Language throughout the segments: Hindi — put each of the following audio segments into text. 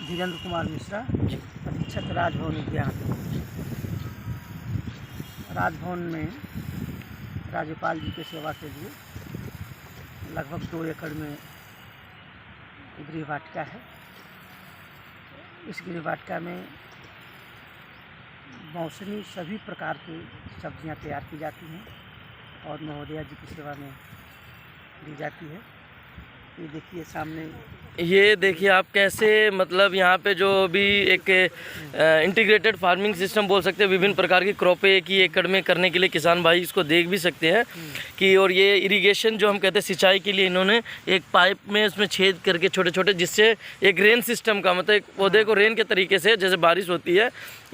धीरेन्द्र कुमार मिश्रा, जी। अधीक्षक राजभवन उद्यान। राजभवन में राज्यपाल जी की सेवा के लिए लगभग 2 एकड़ में गृहवाटिका है। इस गृहवाटिका में मौसमी सभी प्रकार की सब्जियां तैयार की जाती हैं और महोदया जी की सेवा में दी जाती है। ये देखिए सामने, ये देखिए आप कैसे मतलब यहाँ पे जो भी एक इंटीग्रेटेड फार्मिंग सिस्टम बोल सकते हैं, विभिन्न प्रकार की क्रॉपें एक ही एकड़ में करने के लिए किसान भाई इसको देख भी सकते हैं कि, और ये इरिगेशन जो हम कहते हैं सिंचाई के लिए इन्होंने एक पाइप में उसमें छेद करके छोटे छोटे, जिससे एक रेन सिस्टम का मतलब एक पौधे को रेन के तरीके से जैसे बारिश होती है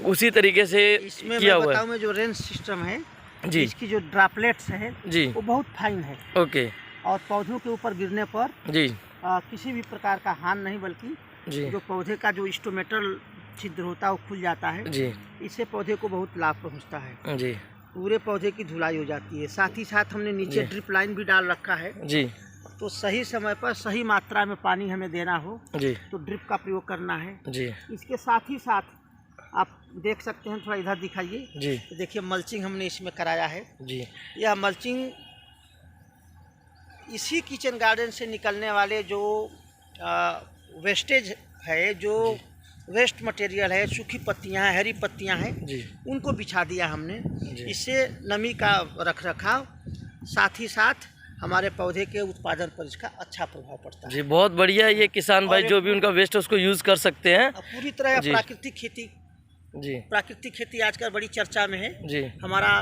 उसी तरीके से इसमें किया मैं हुआ है। बताऊं, जो रेन सिस्टम है जी इसकी जो ड्रॉपलेट्स है जी, वो बहुत फाइन है ओके और पौधों के ऊपर गिरने पर जी किसी भी प्रकार का हानि नहीं, बल्कि जी जो पौधे का जो स्टोमेटल छिद्र होता है वो खुल जाता है। जी इससे पौधे को बहुत लाभ पहुंचता है। जी पूरे पौधे की धुलाई हो जाती है। साथ ही साथ हमने नीचे ड्रिप लाइन भी डाल रखा है, जी तो सही समय पर सही मात्रा में पानी हमें देना हो जी तो ड्रिप का प्रयोग करना है। जी इसके साथ ही साथ आप देख सकते हैं, थोड़ा इधर दिखाइए, जी तो देखिए मल्चिंग हमने इसमें कराया है। जी यह मल्चिंग इसी किचन गार्डन से निकलने वाले जो वेस्टेज है, जो वेस्ट मटेरियल है, सूखी पत्तियां हैं, हरी पत्तियां हैं, जी उनको बिछा दिया हमने। जी। इससे नमी का रख रखाव, साथ ही साथ हमारे पौधे के उत्पादन पर इसका अच्छा प्रभाव पड़ता है। जी, बहुत बढ़िया है। ये किसान भाई जो भी उनका वेस्ट है उसको यूज़ कर सकते हैं। पूरी तरह जी। प्राकृतिक खेती, जी प्राकृतिक खेती आजकल बड़ी चर्चा में है। जी हमारा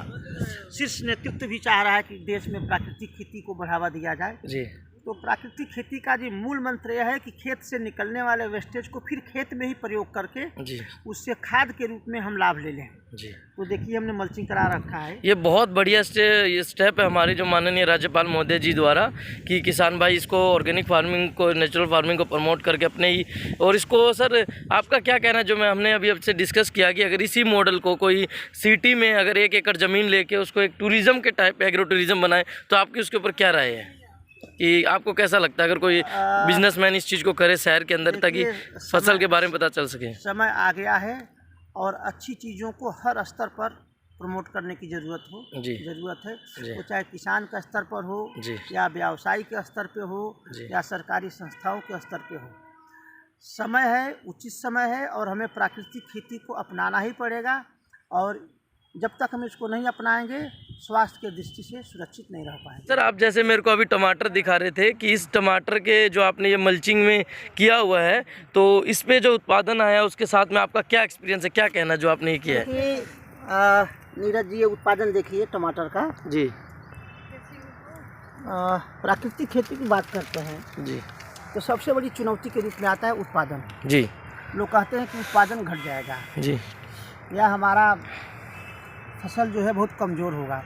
शीर्ष नेतृत्व भी चाह रहा है कि देश में प्राकृतिक खेती को बढ़ावा दिया जाए। जी तो प्राकृतिक खेती का जो मूल मंत्र यह है कि खेत से निकलने वाले वेस्टेज को फिर खेत में ही प्रयोग करके जी उससे खाद के रूप में हम लाभ ले लें। जी, तो देखिए हमने मल्चिंग करा रखा है। ये बहुत बढ़िया स्टेप है हमारे जो माननीय राज्यपाल महोदय जी द्वारा कि किसान भाई इसको ऑर्गेनिक फार्मिंग को, नेचुरल फार्मिंग को प्रमोट करके अपने ही, और इसको सर आपका क्या कहना है, जो हमने अभी आपसे डिस्कस किया कि अगर इसी मॉडल को कोई सिटी में अगर 1 एकड़ ज़मीन लेके उसको एक टूरिज़्म के टाइप एग्रो टूरिज़्म बनाए तो आपकी उसके ऊपर क्या राय है कि आपको कैसा लगता है अगर कोई बिजनेसमैन इस चीज़ को करे शहर के अंदर, ताकि फसल के बारे में पता चल सके? समय आ गया है और अच्छी चीज़ों को हर स्तर पर प्रमोट करने की ज़रूरत है। वो चाहे किसान के स्तर पर हो या व्यवसायी के स्तर पे हो या सरकारी संस्थाओं के स्तर पे हो। समय है, उचित समय है और हमें प्राकृतिक खेती को अपनाना ही पड़ेगा। और जब तक हम इसको नहीं अपनाएंगे स्वास्थ्य के दृष्टि से सुरक्षित नहीं रह पाएंगे। सर आप जैसे मेरे को अभी टमाटर दिखा रहे थे कि इस टमाटर के जो आपने ये मल्चिंग में किया हुआ है, तो इस पे जो उत्पादन आया उसके साथ में आपका क्या एक्सपीरियंस है, क्या कहना जो आपने ये किया है? नीरज जी, ये उत्पादन देखिए टमाटर का जी। प्राकृतिक खेती की बात करते हैं जी तो सबसे बड़ी चुनौती के रूप में आता है उत्पादन। जी। लोग कहते हैं कि उत्पादन घट जाएगा जी या हमारा फसल जो है बहुत कमज़ोर होगा।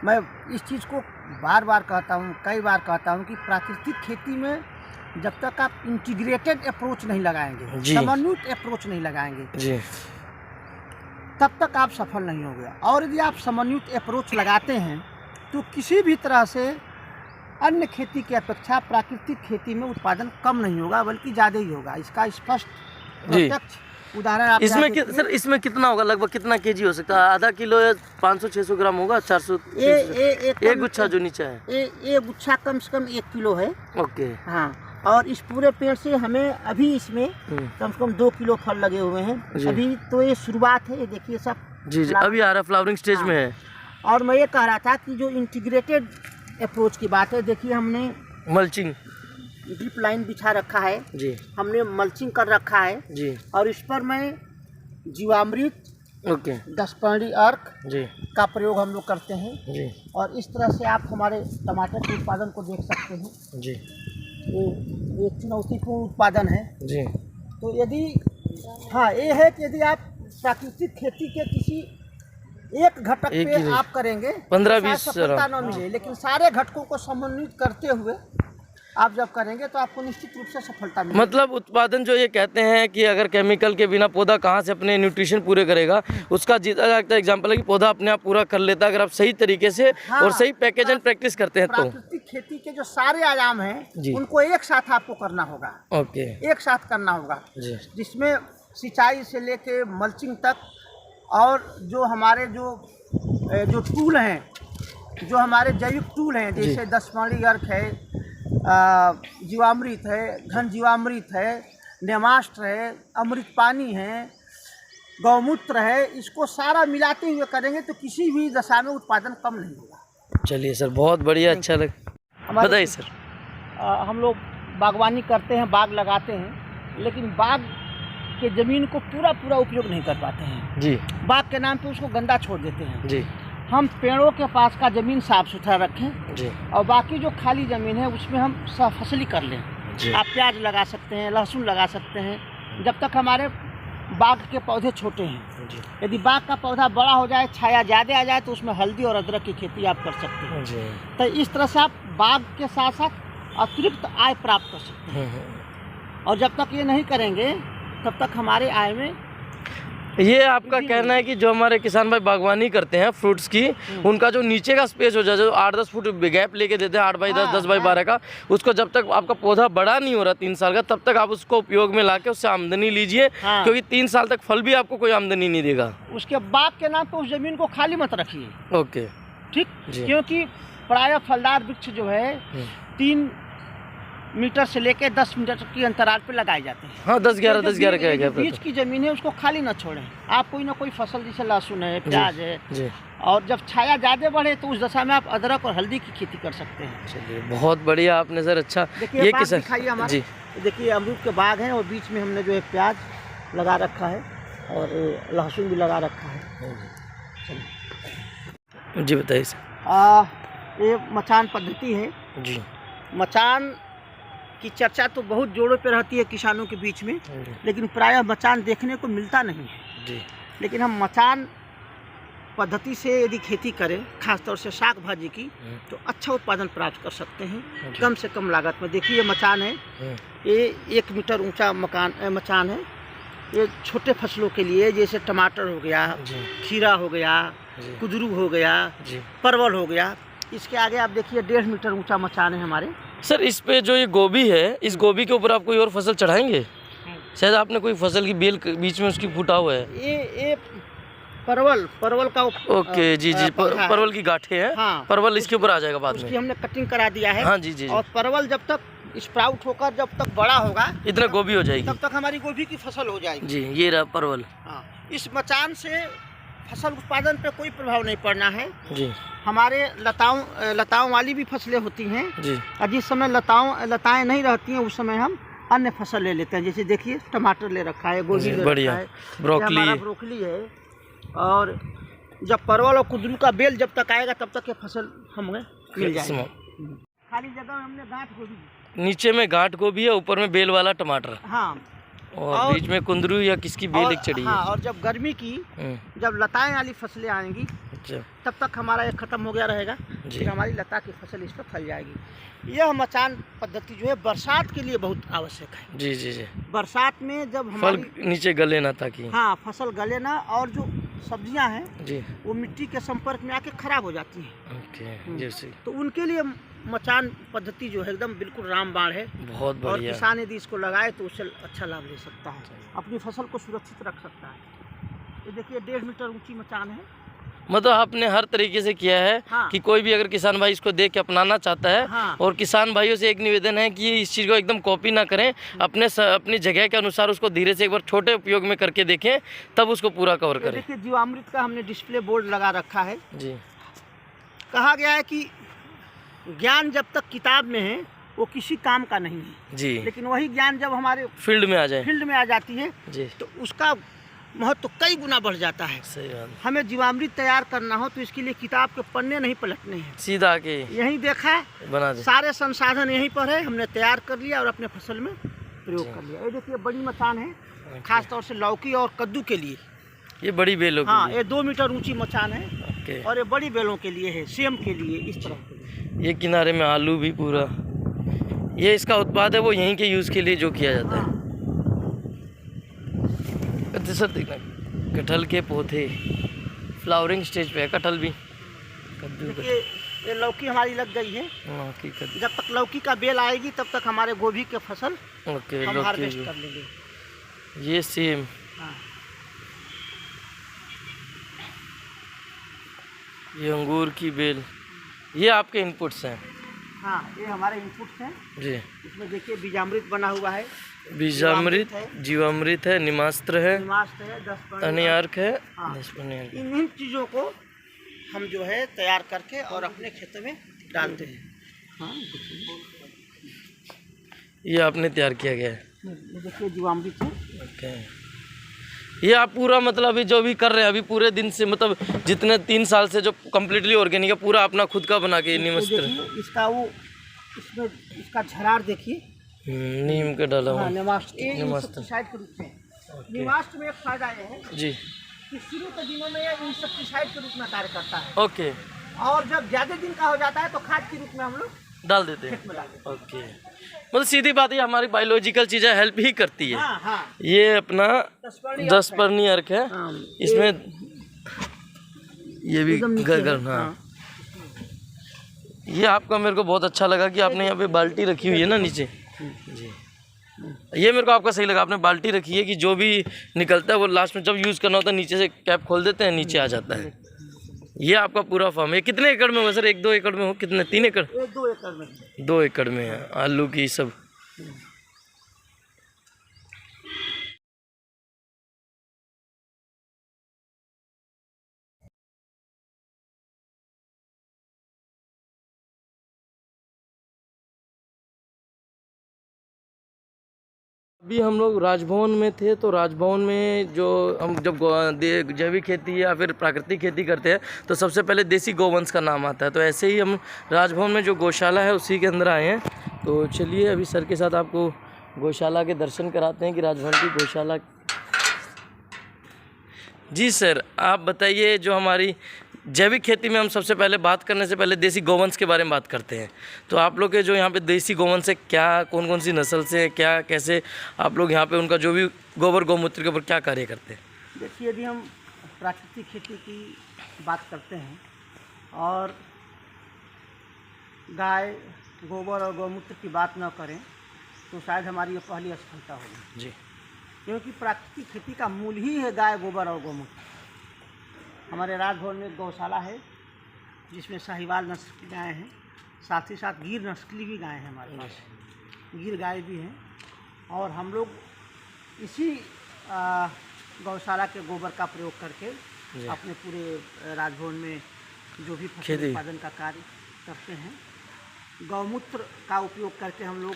मैं इस चीज़ को बार बार कहता हूँ, कई बार कहता हूँ कि प्राकृतिक खेती में जब तक आप इंटीग्रेटेड अप्रोच नहीं लगाएंगे, समन्वित अप्रोच नहीं लगाएंगे जी, तब तक आप सफल नहीं होंगे। और यदि आप समन्वित अप्रोच लगाते हैं तो किसी भी तरह से अन्य खेती की अपेक्षा प्राकृतिक खेती में उत्पादन कम नहीं होगा, बल्कि ज़्यादा ही होगा। इसका स्पष्ट प्रत्यक्ष उदाहरण आप सर इसमें कितना होगा, लगभग कितना केजी हो सकता है? आधा किलो या 500-600 ग्राम होगा? 400? एक गुच्छा जो नीचे है, ये गुच्छा कम से कम 1 किलो है। ओके। हाँ, और इस पूरे पेड़ से हमें अभी इसमें कम से कम 2 किलो फल लगे हुए हैं। अभी तो ये शुरुआत है, ये देखिए सब जी जी अभी आ रहा, फ्लावरिंग स्टेज में है। और मैं ये कह रहा था कि जो इंटीग्रेटेड अप्रोच की बात है, देखिए हमने मल्चिंग ड्रिप लाइन बिछा रखा है जी, हमने मल्चिंग कर रखा है जी, और इस पर मैं जीवामृत, ओके, 10 पर्णी अर्क जी का प्रयोग हम लोग करते हैं जी। और इस तरह से आप हमारे टमाटर के उत्पादन को देख सकते हैं जी। ये चुनौतीपूर्ण उत्पादन है जी। तो यदि ये है कि यदि आप प्राकृतिक खेती के किसी एक घटक पे आप करेंगे 15-20 सफलता न मिले, लेकिन सारे घटकों को समन्वित करते हुए आप जब करेंगे तो आपको निश्चित रूप से सफलता मिलेगी। मतलब उत्पादन जो ये कहते हैं कि अगर केमिकल के बिना पौधा कहाँ से अपने न्यूट्रिशन पूरे करेगा, उसका जीता जागता एग्जांपल है कि पौधा अपने आप पूरा कर लेता है अगर आप सही तरीके से और सही पैकेज एंड प्रैक्टिस करते हैं तो। प्राकृतिक खेती के जो सारे आयाम हैं उनको एक साथ आपको करना होगा। ओके, एक साथ करना होगा, जिसमें सिंचाई से लेके मल्चिंग तक, और जो हमारे जो टूल हैं, जो हमारे जैविक टूल हैं, जैसे 10 माली अर्क है, जीवामृत है, घन जीवामृत है, नेमास्त्र है, अमृत पानी है, गौमूत्र है, इसको सारा मिलाते हुए करेंगे तो किसी भी दशा में उत्पादन कम नहीं होगा। चलिए सर, बहुत बढ़िया, अच्छा लगा। बताइए सर। हम लोग बागवानी करते हैं, बाग लगाते हैं, लेकिन बाग के ज़मीन को पूरा उपयोग नहीं कर पाते हैं जी। बाग के नाम पे उसको गंदा छोड़ देते हैं जी। हम पेड़ों के पास का ज़मीन साफ सुथरा रखें जी, और बाकी जो खाली ज़मीन है उसमें हम फसली कर लें जी। आप प्याज लगा सकते हैं, लहसुन लगा सकते हैं, जब तक हमारे बाग के पौधे छोटे हैं जी। यदि बाग का पौधा बड़ा हो जाए, छाया ज़्यादा आ जाए, तो उसमें हल्दी और अदरक की खेती आप कर सकते हैं जी। तो इस तरह से आप बाग के साथ साथ अतिरिक्त आय प्राप्त कर सकते हैं। और जब तक ये नहीं करेंगे तब तक हमारे आय में ये आपका कहना है कि जो हमारे किसान भाई बागवानी करते हैं फ्रूट्स की, उनका जो नीचे का स्पेस हो जाए, जो 8-10 फुट गैप लेके देते हैं, 8 बाई 10, 10 बाई 12 का, उसको जब तक आपका पौधा बड़ा नहीं हो रहा 3 साल का, तब तक आप उसको उपयोग में लाके उससे आमदनी लीजिए। क्योंकि 3 साल तक फल भी आपको कोई आमदनी नहीं देगा। उसके बाग के नाम पर उस जमीन को खाली मत रखिए। ओके, ठीक, क्योंकि प्रायः फलदार वृक्ष जो है 3 मीटर से लेके 10 मीटर की अंतराल पे लगाए जाते हैं। हाँ, 10-11 का बीच की जमीन है उसको खाली न छोड़ें। आप कोई ना कोई फसल, जैसे लहसुन है, प्याज है जी। और जब छाया ज़्यादा बढ़े तो उस दशा में आप अदरक और हल्दी की खेती कर सकते हैं। चलिए, बहुत बढ़िया आपने सर। अच्छा, ये दिखाइए हमारा जी। देखिए अमरूद के बाग हैं और बीच में हमने जो है प्याज लगा रखा है और लहसुन भी लगा रखा है जी। बताइए सर। ये मचान पद्धति है जी। मचान की चर्चा तो बहुत जोरों पे रहती है किसानों के बीच में, लेकिन प्रायः मचान देखने को मिलता नहीं है जी। लेकिन हम मचान पद्धति से यदि खेती करें, खासतौर से साग भाजी की, तो अच्छा उत्पादन प्राप्त कर सकते हैं कम से कम लागत में। देखिए ये मचान है, ये 1 मीटर ऊंचा मचान है। ये छोटे फसलों के लिए, जैसे टमाटर हो गया, खीरा हो गया, कुदरू हो गया, परवल हो गया, इसके आगे आप देखिए 1.5 मीटर ऊंचा मचान है हमारे। सर, इस पे जो ये गोभी है, इस गोभी के ऊपर आप कोई और फसल चढ़ाएंगे? शायद आपने कोई फसल की बेल बीच में उसकी फूटा हुआ है। ये परवल का ओके जी। परवल की गांठें हैं। हाँ, परवल इसके ऊपर आ जाएगा बाद में। उसकी हमने कटिंग करा दिया है। हाँ जी। और परवल जब तक स्प्राउट होकर जब तक बड़ा होगा, इतना गोभी हो जाएगी, तब तक हमारी गोभी की फसल हो जाएगी जी। ये रहा परवल। हाँ, इस मचान से फसल उत्पादन पे कोई प्रभाव नहीं पड़ना है जी। हमारे लताओं वाली भी फसलें होती हैं जी। और जिस समय लताएं नहीं रहती हैं उस समय हम अन्य फसल ले लेते हैं। जैसे देखिए टमाटर ले रखा है, गोभी ले रखा है, ब्रोकली है। और जब परवल और कुंदरू का बेल जब तक आएगा तब तक ये फसल हमें मिल जाएगी। खाली जगह में हमने गांठ गोभी, नीचे में गांठ गोभी है, ऊपर में बेल वाला टमाटर। हाँ, और बीच में कुंदरू या किसकी बेल एक चढ़ी है। हाँ, और जब गर्मी की जब लताएं वाली फसलें आएंगी तब तक हमारा ये खत्म हो गया रहेगा, फिर हमारी लता की फसल इस पर फल जाएगी। यह मचान पद्धति जो है बरसात के लिए बहुत आवश्यक है। जी। बरसात में जब हमारी फल नीचे गले ना, ताकि हाँ फसल गले ना, और जो सब्जियां हैं जी वो मिट्टी के संपर्क में आके खराब हो जाती हैं। जैसे तो उनके लिए मचान पद्धति जो है एकदम बिल्कुल रामबाण है। बहुत बढ़िया। और किसान यदि इसको लगाए तो उससे अच्छा लाभ ले सकता है, अपनी फसल को सुरक्षित रख सकता है। ये देखिए 1.5 मीटर ऊंची मचान है। मतलब आपने हर तरीके से किया है। हाँ। कि कोई भी अगर किसान भाई इसको देख के अपनाना चाहता है। हाँ। और किसान भाइयों से एक निवेदन है कि इस चीज़ को एकदम कॉपी ना करें, अपनी जगह के अनुसार उसको धीरे से एक बार छोटे उपयोग में करके देखें, तब उसको पूरा कवर करें। देखिए जीवामृत का हमने डिस्प्ले बोर्ड लगा रखा है जी। कहा गया है कि ज्ञान जब तक किताब में है वो किसी काम का नहीं है जी, लेकिन वही ज्ञान जब हमारे फील्ड में आ जाती है जी, तो उसका महत्व कई गुना बढ़ जाता है। सही बात। हमें जीवामृत तैयार करना हो तो इसके लिए किताब के पन्ने नहीं पलटने हैं, सीधा के यहीं देखा बना दे, सारे संसाधन यहीं पर है, हमने तैयार कर लिया और अपने फसल में प्रयोग कर लिया। ये देखिए बड़ी मचान है, खास तौर से लौकी और कद्दू के लिए। ये बड़ी बेलों के लिए। ये 2 मीटर ऊंची मचान है और ये बड़ी बेलों के लिए है, सेम के लिए इस तरह के। ये किनारे में आलू भी पूरा, ये इसका उत्पाद है वो यहीं के यूज़ के लिए जो किया जाता है। सर देखना कटहल के पौधे फ्लावरिंग स्टेज पे है, कटहल भी। ये लौकी हमारी लग गई है। जब तक लौकी का बेल आएगी तब तक हमारे गोभी के फसल हम हार्वेस्ट कर लेंगे। ये सेम। हाँ। ये अंगूर की बेल, ये आपके इनपुट्स हैं। हाँ, ये हमारे इनपुट्स हैं जी। इसमें देखिए बीजामृत बना हुआ है, बीजामृत, जीवामृत है, निमास्त्र है, 10 अनियार्क है। हाँ। इन चीज़ों को हम जो है तैयार करके और अपने खेतों में डालते हैं। हाँ, ये आपने तैयार किया गया है। ये देखिए जीवामृत है। ओके, ये आप पूरा मतलब अभी जो भी कर रहे हैं अभी पूरे दिन से, मतलब जितने 3 साल से जो कम्प्लीटली ऑर्गेनिक है, पूरा अपना खुद का बना के निमस्त्र। इसका वो इसमें इसका झरार देखिए, नीम का डाला हुआ। निमास्त्र के रूप में। निमास्त्र में एक फायदा ये है जी कि शुरू के दिनों में ये इंसेक्टिसाइड के रूप में कार्य करता है। ओके। और जब ज़्यादा दिन का हो जाता है तो खाद के रूप में हम लोग डाल देते हैं। ओके, मतलब सीधी बात है हमारी बायोलॉजिकल चीज़ें हेल्प ही करती है। हाँ, हाँ। ये अपना 10 पर्णी अर्क है। हाँ, इसमें ये भी गर्म। हाँ, ये आपका मेरे को बहुत अच्छा लगा कि आपने यहाँ पे बाल्टी रखी हुई है ना नीचे जी। ये मेरे को आपका सही लगा, आपने बाल्टी रखी है कि जो भी निकलता है वो लास्ट में जब यूज़ करना होता है नीचे से कैप खोल देते हैं, नीचे आ जाता है। ये आपका पूरा फार्म है। कितने एकड़ में होगा सर? 1-2 एकड़ में हो? कितने? 3 एकड़? 2 एकड़ में। 2 एकड़ में है आलू की सब। अभी हम लोग राजभवन में थे, तो राजभवन में जो हम जब जैविक खेती या फिर प्राकृतिक खेती करते हैं तो सबसे पहले देसी गोवंश का नाम आता है। तो ऐसे ही हम राजभवन में जो गौशाला है उसी के अंदर आए हैं। तो चलिए अभी सर के साथ आपको गौशाला के दर्शन कराते हैं कि राजभवन की गौशाला। जी सर, आप बताइए, जो हमारी जैविक खेती में हम सबसे पहले बात करने से पहले देसी गोवंश के बारे में बात करते हैं। तो आप लोग के जो यहाँ पे देसी गोवंश है, क्या कौन कौन सी नस्ल से है, क्या कैसे आप लोग यहाँ पे उनका जो भी गोबर गौमूत्र के ऊपर क्या कार्य करते हैं? देखिए, यदि हम प्राकृतिक खेती की बात करते हैं और गाय गोबर और गौमूत्र की बात न करें तो शायद हमारी ये पहली असफलता होगी जी। क्योंकि प्राकृतिक खेती का मूल ही है गाय गोबर और गौमूत्र। हमारे राजभवन में गौशाला है जिसमें साहिवाल नस्ल की गायें हैं, साथ ही साथ गिर नस्ली भी गायें हैं हमारे पास, गिर गाय भी हैं। और हम लोग इसी गौशाला के गोबर का प्रयोग करके अपने पूरे राजभवन में जो भी फसल उत्पादन का कार्य करते हैं। गौमूत्र का उपयोग करके हम लोग,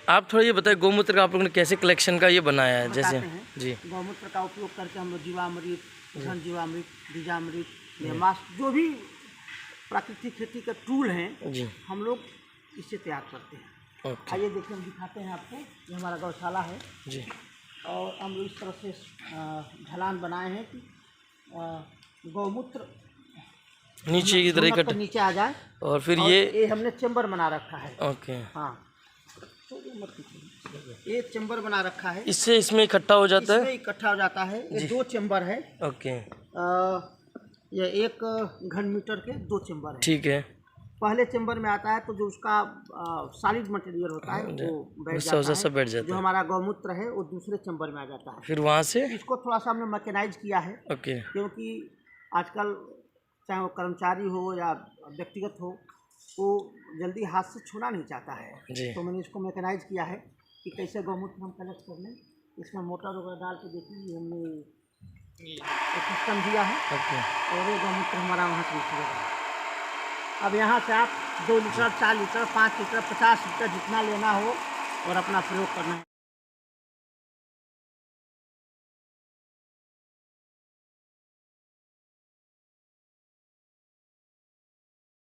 आप थोड़ा ये बताएं गौमूत्र का आप लोगों ने कैसे कलेक्शन का ये बनाया है? जैसे जी, गौमूत्र का उपयोग करके हम लोग जीवामृत, घन जीवामृत, बीजामृत, निमास्त्र, जो भी प्राकृतिक खेती के टूल हैं जी, हम लोग इससे तैयार करते हैं। आइए देखिए, हम दिखाते हैं आपको। ये हमारा गौशाला है जी, और हम लोग इस तरह से ढलान बनाए हैं कि गौमूत्र नीचे की तरह नीचे आ जाए। और फिर ये हमने चैम्बर बना रखा है। ओके, हाँ, तो ये चैम्बर बना रखा है, इससे इसमें इकट्ठा हो जाता है, इकट्ठा हो जाता है। ये 2 चैम्बर है। ओके, ये 1 घन मीटर के 2 चैम्बर है। ठीक है। पहले चैम्बर में आता है तो जो उसका सॉलिड मटेरियल होता है वो बैठ जाता है। जो हमारा गौमूत्र है वो दूसरे चैम्बर में आ जाता है। फिर वहाँ से इसको थोड़ा सा हमने मैकेनाइज किया है। ओके, क्योंकि आजकल चाहे वो कर्मचारी हो या व्यक्तिगत हो, वो जल्दी हाथ से छूना नहीं चाहता है जी। तो मैंने इसको मैकेनाइज किया है कि कैसे गौमूत्र हम कलेक्ट कर लें। इसमें मोटर वगैरह डाल के देखिए, हमने एक सिस्टम दिया है। और ये गौमूत्र हमारा वहाँ से निकलेगा। अब यहाँ से आप 2 लीटर, 4 लीटर, 5 लीटर, 50 लीटर जितना लेना हो और अपना प्रयोग करना है।